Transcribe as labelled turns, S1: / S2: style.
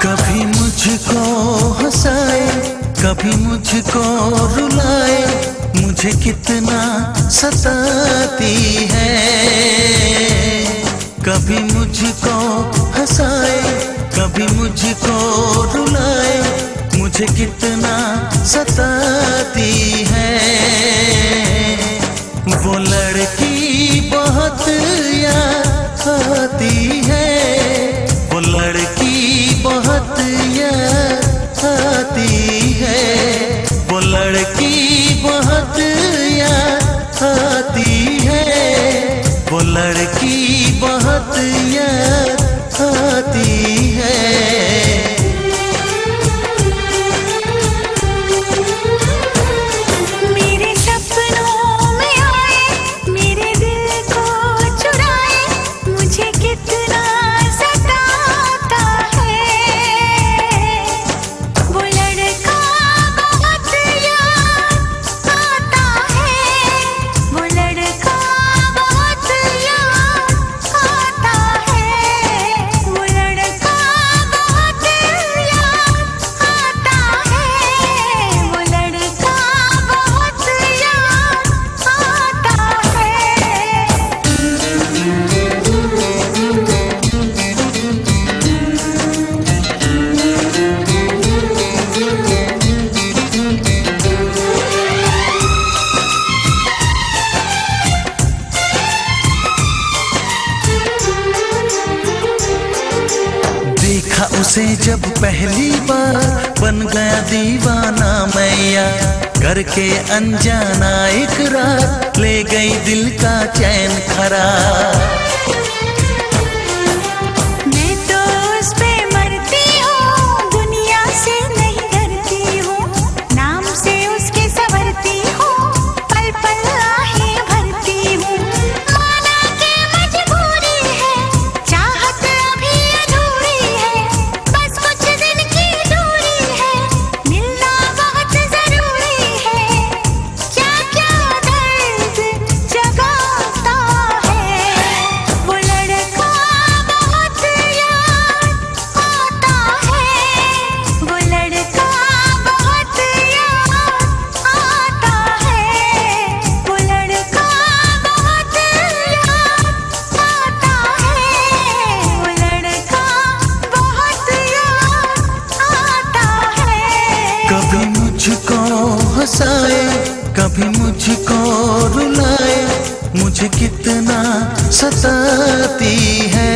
S1: कभी मुझको हंसाए, कभी मुझको रुलाए, मुझे कितना सताती है। कभी मुझको हंसाए, कभी मुझको रुलाए, मुझे कितना सताती है। वो लड़की बहुत याद आती है, वो लड़की बहुत याद आती है, वो लड़की बहुत याद आती है, वो लड़की बहुत याद आती है। उसे जब पहली बार बन गया दीवाना मैया, करके अनजाना इकरार ले गई दिल का चैन खराब। कभी मुझको हंसाए, कभी मुझको रुलाए, मुझे कितना सताती है।